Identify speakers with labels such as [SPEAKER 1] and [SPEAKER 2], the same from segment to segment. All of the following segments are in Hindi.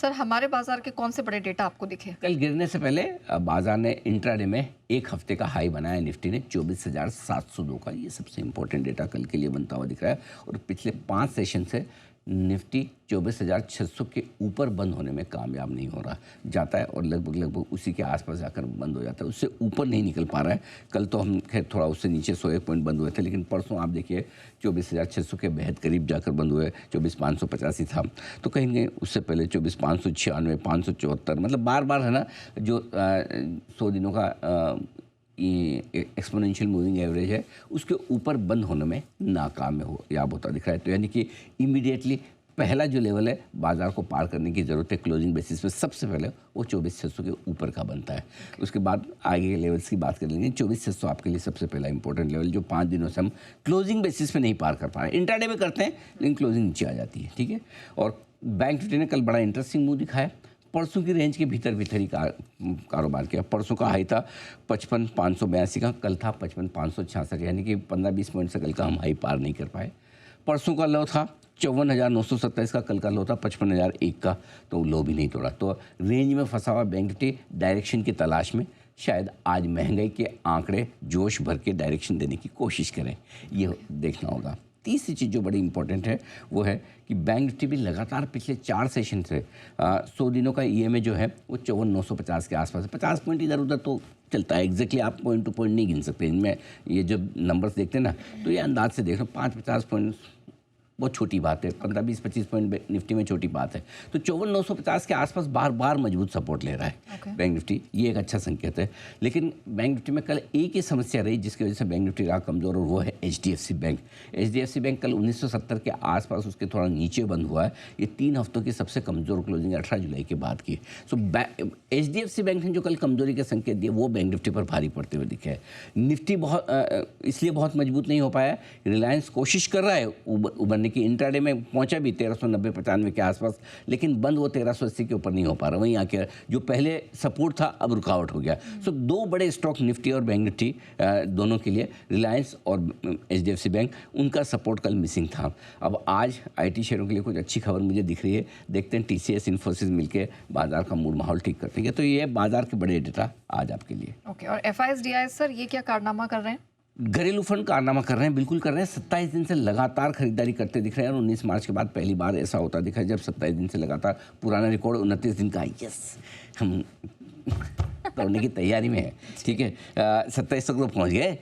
[SPEAKER 1] सर हमारे बाजार के कौन से बड़े डेटा आपको दिखे?
[SPEAKER 2] कल गिरने से पहले बाजार ने इंट्राडे में एक हफ्ते का हाई बनाया, निफ्टी ने 24,702 का। ये सबसे इंपॉर्टेंट डेटा कल के लिए बनता हुआ दिख रहा है। और पिछले 5 सेशन से निफ्टी 24,600 के ऊपर बंद होने में कामयाब नहीं हो रहा, जाता है और लगभग उसी के आसपास जाकर बंद हो जाता है, उससे ऊपर नहीं निकल पा रहा है। कल तो हम खैर थोड़ा उससे नीचे 101 पॉइंट बंद हुए थे, लेकिन परसों आप देखिए 24,600 के बेहद करीब जाकर बंद हुए। 24,585 ही था, तो कहीं उससे पहले 24,596, 574, मतलब बार बार है ना जो 100 दिनों का एक्सपोनेंशियल मूविंग एवरेज है उसके ऊपर बंद होने में नाकामयाब होता दिख रहा है। तो यानी कि इमीडिएटली पहला जो लेवल है बाजार को पार करने की ज़रूरत है क्लोजिंग बेसिस पे, सबसे पहले वो 24,600 के ऊपर का बनता है। उसके बाद आगे के लेवल्स की बात कर लेंगे। 24,600 आपके लिए सबसे पहला इंपॉर्टेंट लेवल, जो 5 दिनों से हम क्लोजिंग बेसिस पे नहीं पार कर पा रहे हैं। इंट्राडे में करते हैं लेकिन क्लोजिंग नीचे आ जाती है, ठीक है। और बैंक निफ्टी ने कल बड़ा इंटरेस्टिंग मूव दिखाया, परसों की रेंज के भीतर ही कारोबार किया। परसों का हाई था 55,582 का, कल था 55,566, यानी कि 15-20 पॉइंट से कल का हम हाई पार नहीं कर पाए। परसों का लो था 54,927 का, कल का लो था 55,001 का, तो लो भी नहीं तोड़ा। तो रेंज में फंसा हुआ बैंक निफ्टी डायरेक्शन की तलाश में, शायद आज महंगाई के आंकड़े जोश भर के डायरेक्शन देने की कोशिश करें, ये देखना होगा। तीसरी चीज़ जो बड़ी इंपॉर्टेंट है वो है कि बैंक निफ्टी भी लगातार पिछले 4 सेशन से 100 दिनों का ईएमए जो है वो 54,950 के आसपास है। 50 पॉइंट इधर उधर तो चलता है, एग्जैक्टली आप पॉइंट टू पॉइंट नहीं गिन सकते इनमें। ये जब नंबर्स देखते हैं ना तो ये अंदाज से देख लो, 5-50 पॉइंट बहुत छोटी बात है, 15-20-25 पॉइंट निफ्टी में छोटी बात है। तो 54,950 के आसपास बार बार मजबूत सपोर्ट ले रहा है बैंक निफ्टी, ये एक अच्छा संकेत है। लेकिन बैंक निफ्टी में कल एक ही समस्या रही जिसकी वजह से बैंक निफ्टी रहा कमज़ोर, और वो है HDFC बैंक। HDFC बैंक कल 1970 के आसपास उसके थोड़ा नीचे बंद हुआ है। ये 3 हफ्तों की सबसे कमज़ोर क्लोजिंग 18 जुलाई के बाद की। सो HDFC बैंक ने जो कल कमजोरी के संकेत दिए वो बैंक निफ्टी पर भारी पड़ते हुए दिखे। निफ्टी इसलिए बहुत मजबूत नहीं हो पाया। रिलायंस कोशिश कर रहा है उबरने की, इंट्राडे में पहुंचा भी 1390-95 के आसपास, लेकिन बंद वो 1380 के ऊपर नहीं हो पा रहा। वहीं आके जो पहले सपोर्ट था अब रुकावट हो गया। सो 2 बड़े स्टॉक निफ्टी और बैंक निफ्टी दोनों के लिए, रिलायंस और HDFC बैंक, उनका सपोर्ट कल मिसिंग था। अब आज IT शेयरों के लिए कुछ अच्छी खबर मुझे दिख रही है, देखते हैं TCS इन्फोसिस मिलकर बाजार का मूड माहौल ठीक करते हैं। तो ये बाजार के बड़े डेटा आज आपके लिए।
[SPEAKER 1] ओके, और FIS सर ये क्या कारनामा कर रहे हैं?
[SPEAKER 2] घरेलू फंड कारनामा कर रहे हैं, बिल्कुल कर रहे हैं। 27 दिन से लगातार खरीदारी करते दिख रहे हैं और 19 मार्च के बाद पहली बार ऐसा होता दिखा है जब 27 दिन से लगातार, पुराना रिकॉर्ड 29 दिन का। यस, हम तोड़ने की तैयारी में है, ठीक है। 27 तक तो पहुंच गए।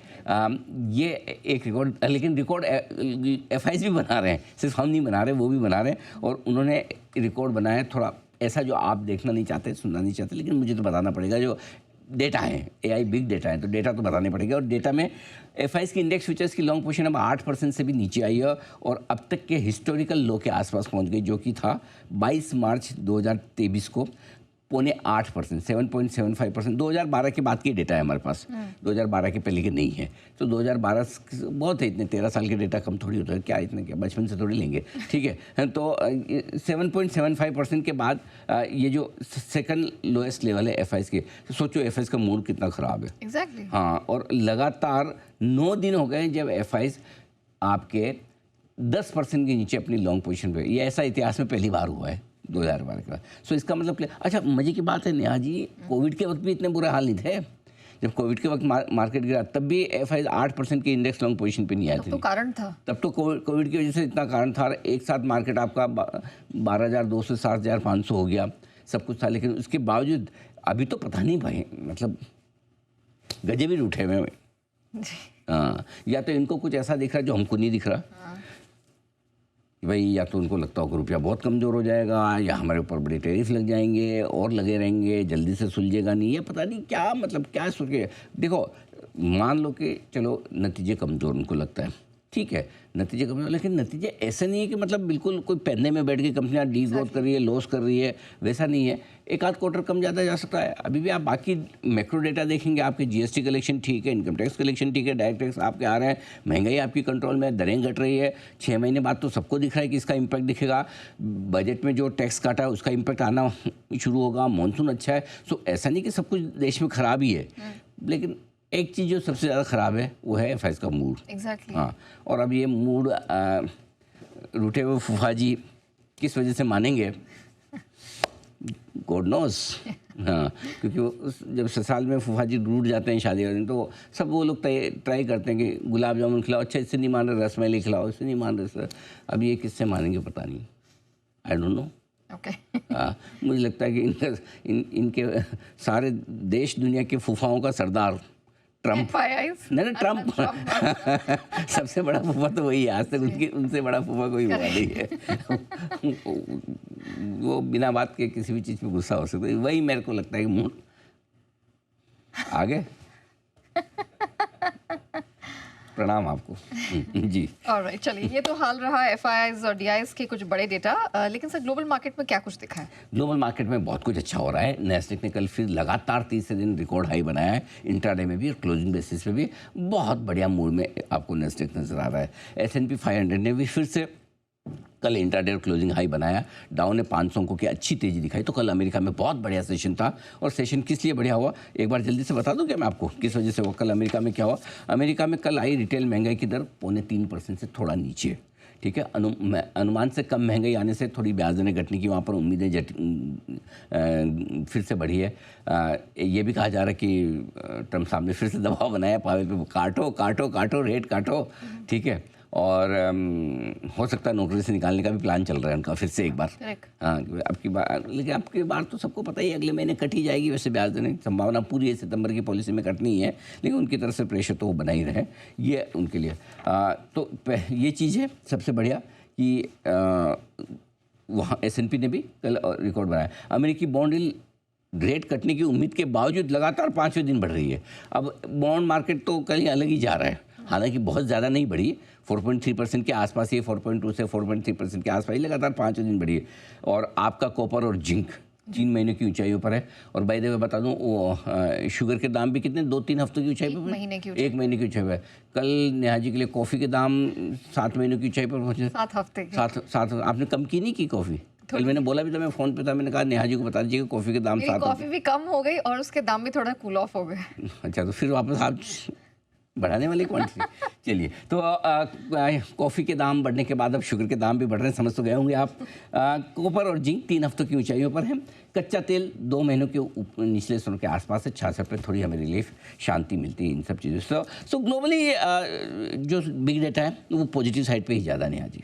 [SPEAKER 2] ये एक रिकॉर्ड, लेकिन रिकॉर्ड FIS भी बना रहे हैं, सिर्फ हम नहीं बना रहे, वो भी बना रहे हैं। और उन्होंने रिकॉर्ड बनाया थोड़ा ऐसा जो आप देखना नहीं चाहते, सुनना नहीं चाहते, लेकिन मुझे तो बताना पड़ेगा। जो डेटा है, AI बिग डेटा है, तो डेटा तो बताने पड़ेगा। और डेटा में FIS की इंडेक्स फ्यूचर्स की लॉन्ग पोजीशन अब 8% से भी नीचे आई है और अब तक के हिस्टोरिकल लो के आसपास पहुंच गई, जो कि था 22 मार्च 2023 को 0.8%, 7.75%। 2012 के बाद की डेटा है हमारे पास, 2012 के पहले के नहीं है। तो 2012 बहुत है, इतने 13 साल के डेटा कम थोड़ी होता है, क्या इतने, क्या बचपन से थोड़ी लेंगे, ठीक है। तो 7.75% के बाद ये जो सेकंड लोएस्ट लेवल है FIS के, तो सोचो FIS का मूड कितना ख़राब है।
[SPEAKER 1] एग्जैक्टली
[SPEAKER 2] हाँ, और लगातार 9 दिन हो गए जब FIS आपके 10% के नीचे अपनी लॉन्ग पोजीशन पे। ये ऐसा इतिहास में पहली बार हुआ है 2012 का। सो इसका मतलब क्या? अच्छा, मजे की बात है नेहा जी, कोविड के वक्त भी इतने बुरे हाल नहीं थे। जब कोविड के वक्त मार्केट गिरा तब भी FIS 8% की इंडेक्स लॉन्ग पोजीशन पे नहीं आए थे।
[SPEAKER 1] तो कारण था,
[SPEAKER 2] तब तो कोविड की वजह से इतना कारण था। एक साथ मार्केट आपका 12,200 से 7,500 हो गया, सब कुछ था। लेकिन उसके बावजूद अभी तो पता नहीं भाई, मतलब गजे भी उठे हुए। हाँ, या तो इनको कुछ ऐसा दिख रहा है जो हमको नहीं दिख रहा भाई, या तो उनको लगता हो कि रुपया बहुत कमज़ोर हो जाएगा, या हमारे ऊपर बड़े टैरिफ लग जाएंगे और लगे रहेंगे, जल्दी से सुलझेगा नहीं, या पता नहीं क्या, मतलब क्या सोच के। देखो, मान लो कि चलो नतीजे कमज़ोर उनको लगता है, ठीक है, नतीजे कमज़ोर, लेकिन नतीजे ऐसे नहीं है कि मतलब बिल्कुल कोई पन्ने में बैठ के कंपनियां डी ग्रोथ कर रही है, लॉस कर रही है, वैसा नहीं है। एक आध क्वार्टर कम ज़्यादा जा सकता है। अभी भी आप बाकी मैक्रो डेटा देखेंगे, आपके GST कलेक्शन ठीक है, इनकम टैक्स कलेक्शन ठीक है, डायरेक्ट टैक्स आपके आ रहे हैं, महंगाई आपकी कंट्रोल में, दरें घट रही है। 6 महीने बाद तो सबको दिख रहा है कि इसका इम्पैक्ट दिखेगा। बजट में जो टैक्स काटा है उसका इम्पैक्ट आना शुरू होगा, मानसून अच्छा है। सो ऐसा नहीं कि सब कुछ देश में ख़राब ही है, लेकिन एक चीज़ जो सबसे ज़्यादा ख़राब है वो है FIS का मूड।
[SPEAKER 1] एग्जैक्टली
[SPEAKER 2] हाँ, और अब ये मूड रूठे हुए फूफा जी किस वजह से मानेंगे गॉड नोस। हाँ, क्योंकि जब ससुराल में फूफा जी रूठ जाते हैं शादी वाले दिन, तो सब वो लोग ट्राई करते हैं कि गुलाब जामुन खिलाओ, अच्छा इससे नहीं मान रहे रसमलाई खिलाओ, इससे नहीं मान रहे सर। अब ये किससे मानेंगे पता नहीं, आई डोंट नो।
[SPEAKER 1] ओके।
[SPEAKER 2] हाँ, मुझे लगता है कि इनके सारे देश दुनिया के फूफाओं का सरदार ट्रम्प।
[SPEAKER 1] FIIs?
[SPEAKER 2] नहीं ट्रम्प सबसे बड़ा फूफा तो वही है, आज तक उनसे बड़ा फूफा कोई हुआ नहीं है। वो बिना बात के किसी भी चीज़ पे गुस्सा हो सकता है, वही मेरे को लगता है कि मूड आगे। प्रणाम आपको। जी।
[SPEAKER 1] ऑलराइट, चलिए, ये तो हाल रहा FIIs और DIs के कुछ बड़े डेटा, लेकिन सर ग्लोबल मार्केट में क्या कुछ दिखा है?
[SPEAKER 2] ग्लोबल मार्केट में बहुत कुछ अच्छा हो रहा है। नेस्डेक ने कल फिर लगातार तीसरे दिन रिकॉर्ड हाई बनाया है, इंट्राडे में भी और क्लोजिंग बेसिस पे भी बहुत बढ़िया मूड में आपको नेस्डेक नजर आ रहा है। S&P 500 ने भी फिर से कल इंट्राडे और क्लोजिंग हाई बनाया। डाउ ने 500 अंकों की अच्छी तेजी दिखाई। तो कल अमेरिका में बहुत बढ़िया सेशन था, और सेशन किस लिए बढ़िया हुआ एक बार जल्दी से बता दूं क्या मैं आपको, किस वजह से हुआ। कल अमेरिका में क्या हुआ, अमेरिका में कल आई रिटेल महंगाई की दर 0.3% से थोड़ा नीचे, ठीक है। अनुमान से कम महंगाई आने से थोड़ी ब्याज दरें घटने की वहाँ पर उम्मीदें फिर से बढ़ी है। ये भी कहा जा रहा है कि ट्रम्प साहब ने फिर से दबाव बनाया पावेल पे, काटो काटो काटो रेट काटो, ठीक है। और हो सकता है नौकरी से निकालने का भी प्लान चल रहा है उनका फिर से एक बार। हाँ, अब की बार, लेकिन अब की बार तो सबको पता ही है अगले महीने कट ही जाएगी। वैसे ब्याज देने की संभावना पूरी है, सितंबर की पॉलिसी में कटनी ही है, लेकिन उनकी तरफ से प्रेशर तो वो बना ही रहे, ये उनके लिए। तो ये चीज़ है सबसे बढ़िया कि वहाँ S&P ने भी कल रिकॉर्ड बनाया। अमेरिकी बॉन्ड यील्ड रेट कटने की उम्मीद के बावजूद लगातार 5वें दिन बढ़ रही है। अब बॉन्ड मार्केट तो कहीं अलग ही जा रहा है, हालांकि बहुत ज़्यादा नहीं बढ़ी, 4.3% के आसपास, ये 4.2 से 4.3% के आसपास ही लगातार 5वें दिन बढ़ी है। और आपका कॉपर और जिंक 3 महीने की ऊंचाइयों पर है। और बाय द वे बता दूं, वो शुगर के दाम भी कितने 2-3 हफ्तों की ऊंचाई पर, 1 महीने की ऊंचाई पर। कल नेहा जी के लिए कॉफ़ी के दाम 7 महीनों की ऊंचाई पर पहुँचे।
[SPEAKER 1] 7 हफ्ते के।
[SPEAKER 2] 7 आपने कम की नहीं की कॉफ़ी? कल मैंने बोला भी था, मैं फ़ोन पे था, मैंने कहा नेहा जी को बता दीजिएगा कॉफ़ी के दाम 7।
[SPEAKER 1] कॉफ़ी भी कम हो गई और उसके दाम भी थोड़ा कूल ऑफ हो गए।
[SPEAKER 2] अच्छा, तो फिर वापस आप बढ़ाने वाली क्वांटिटी। चलिए, तो कॉफ़ी के दाम बढ़ने के बाद अब शुगर के दाम भी बढ़ रहे हैं, समझ तो गए होंगे आप। कॉपर और जिंक 3 हफ्तों की ऊंचाइयों पर है। कच्चा तेल 2 महीनों के निचले स्तरों के आसपास है। 66 पे थोड़ी हमें रिलीफ, शांति मिलती है इन सब चीज़ों से। सो ग्लोबली जो बिग डेटा है वो पॉजिटिव साइड पे ही ज़्यादा नहीं। आज